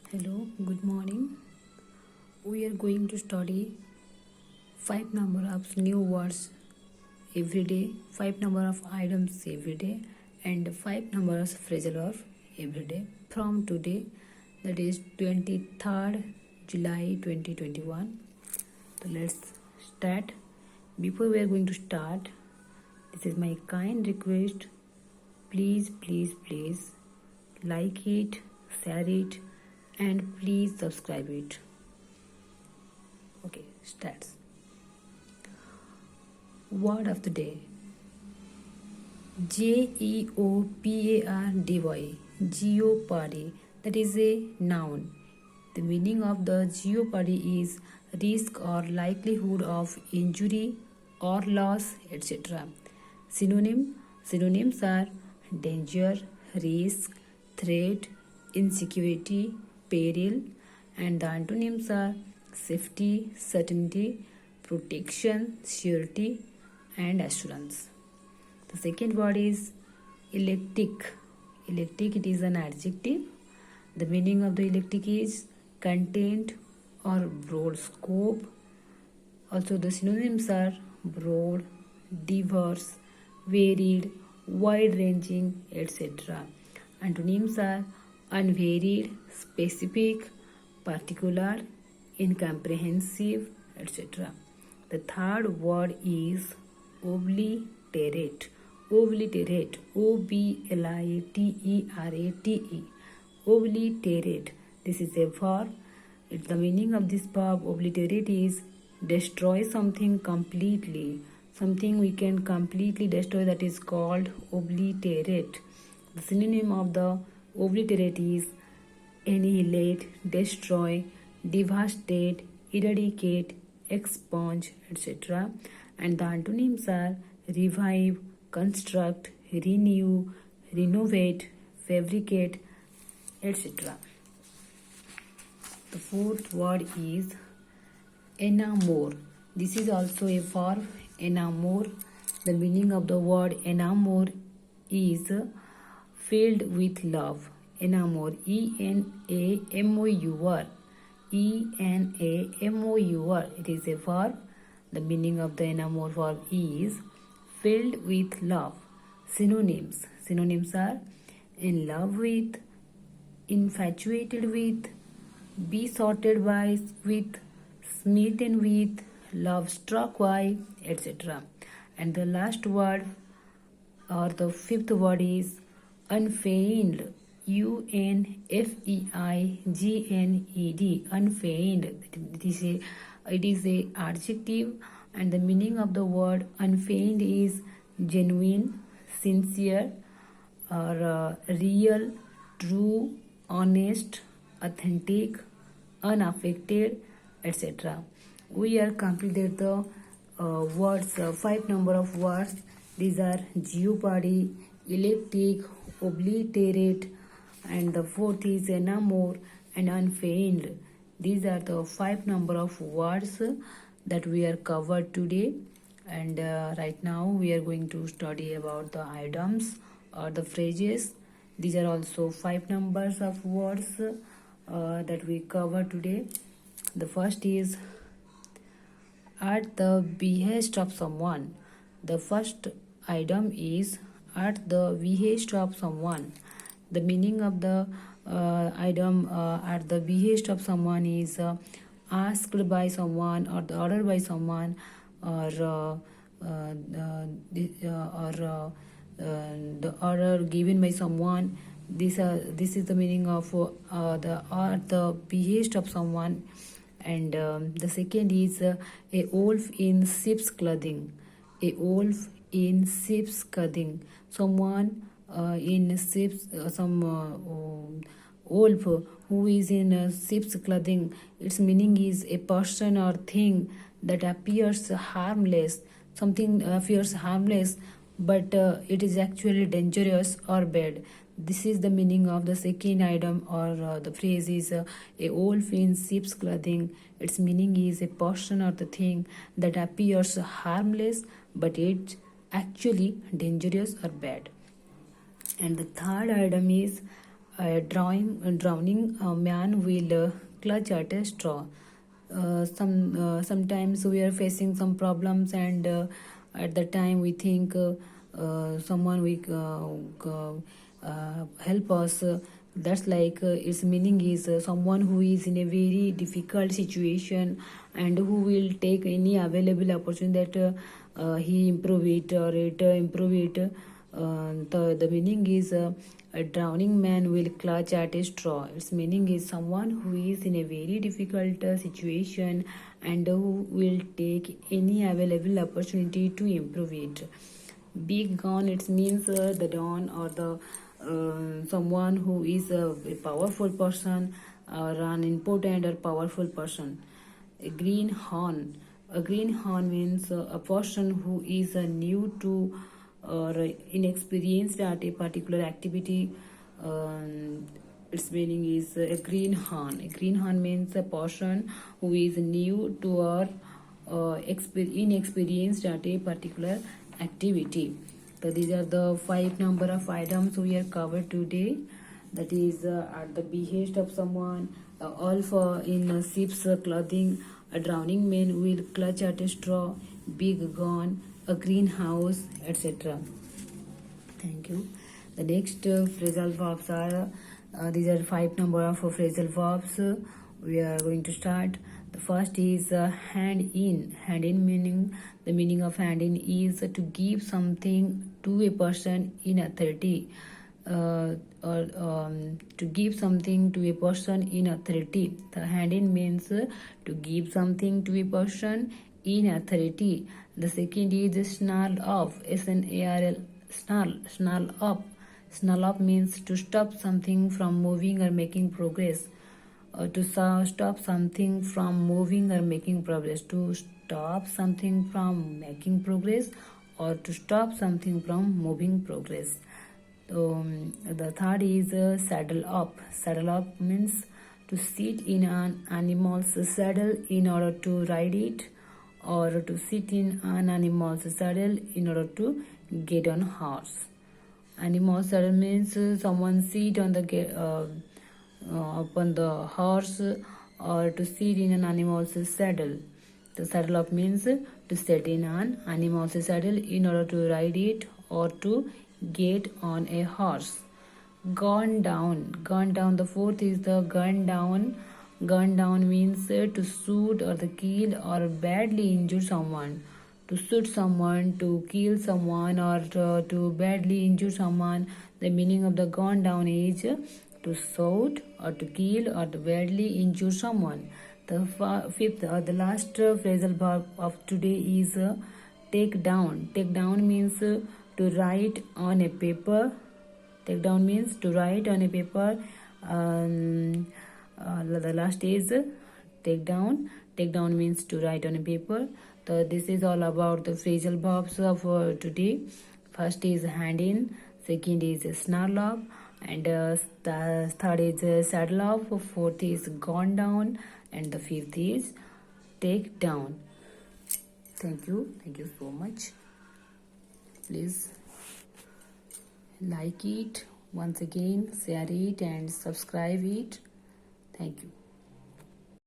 Hello, good morning. We are going to study 5 number of new words every day, 5 number of items every day, and 5 number of phrasal verb every day from today, that is 23rd July 2021. So let's start. Before we are going to start, this is my kind request. Please like it, share it, and please subscribe it. Okay, starts. Word of the day: Jeopardy. Jeopardy. That is a noun. The meaning of the jeopardy is risk or likelihood of injury or loss, etc. Synonyms are danger, risk, threat, insecurity, peril, and the antonyms are safety, certainty, protection, surety, and assurance. The second word is electric. Electric, it is an adjective. The meaning of the electric is content or broad scope. Also the synonyms are broad, diverse, varied, wide-ranging, etc. Antonyms are unvaried, specific, particular, incomprehensive, etc. The third word is obliterate. Obliterate. Obliterate. Obliterate. This is a verb. The meaning of this verb obliterate is destroy something completely. Something we can completely destroy, that is called obliterate. The synonym of the obliterate is annihilate, destroy, devastate, eradicate, expunge, etc. And the antonyms are revive, construct, renew, renovate, fabricate, etc. The fourth word is enamor. This is also a verb, enamor. The meaning of the word enamor is filled with love. Enamor, Enamour. Enamour. It is a verb. The meaning of the enamor verb is filled with love. Synonyms are in love with, infatuated with, besotted by, with, smitten with, love struck by, etc. And the last word or the fifth word is unfeigned. Unfeigned. Unfeigned. It is a adjective, and the meaning of the word unfeigned is genuine, sincere, or real, true, honest, authentic, unaffected, etc. We are completed the words, 5 number of words. These are jeopardy, electric, obliterate, and the fourth is enamor and unfeigned. These are the 5 number of words that we are covered today. And right now we are going to study about the items or the phrases. These are also 5 numbers of words that we cover today. The first is at the behest of someone. The first item is at the behest of someone. The meaning of the item at the behest of someone is asked by someone, or the ordered by someone, or the order given by someone. This is the meaning of the at the behest of someone. And the second is a wolf in sheep's clothing. A wolf in sheep's clothing. Someone in sheep's wolf who is in sheep's clothing. Its meaning is a person or thing that appears harmless. Something appears harmless, but it is actually dangerous or bad. This is the meaning of the second item, or the phrase is a wolf in sheep's clothing. Its meaning is a person or the thing that appears harmless, but it's actually dangerous or bad. And the third item is a drowning man will clutch at a straw. Sometimes we are facing some problems, and at the time we think someone will help us. That's like its meaning is someone who is in a very difficult situation and who will take any available opportunity that he improve it or it improve it. The meaning is a drowning man will clutch at a straw. Its meaning is someone who is in a very difficult situation and who will take any available opportunity to improve it. Big gone, it means the dawn or the someone who is a powerful person or an important or powerful person. A green horn. A green horn means a person who is new to or inexperienced at a particular activity. Its meaning is a green horn. A green horn means a person who is new to or inexperienced at a particular activity. So these are the 5 number of items we have covered today. That is at the behest of someone, all for in sheep's clothing, a drowning man will clutch at a straw, big gun, a greenhouse, etc. Thank you. The next phrasal verbs are these are 5 number of phrasal verbs. We are going to start. The first is hand in. Hand in meaning, the meaning of hand in is to give something to a person in authority. Or to give something to a person in authority. The hand in means to give something to a person in authority. The second is snarl off. SNARL. Snarl up. Snarl up means to stop something from moving or making progress. To stop something from moving or making progress. To stop something from making progress or to stop something from moving progress. The third is saddle up. Saddle up means to sit in an animal's saddle in order to ride it, or to sit in an animal's saddle in order to get on horse. Animal saddle means someone sit on the upon the horse or to sit in an animal's saddle. The saddle up means to sit in an animal's saddle in order to ride it or to get on a horse. Gone down. Gone down. The fourth is the gun down. Gun down means to shoot or to kill or badly injure someone. To shoot someone, to kill someone, or to badly injure someone. The meaning of the gone down is to shoot or to kill or to badly injure someone. The fifth or the last phrasal verb of today is take down. Take down means to write on a paper. Take down means to write on a paper. The last is take down. Take down means to write on a paper. So this is all about the phrasal verbs of today. First is hand in, second is snarl up, and the third is saddle up, fourth is gone down, and the fifth is take down. Thank you so much. Please like it once again, share it and subscribe it. Thank you.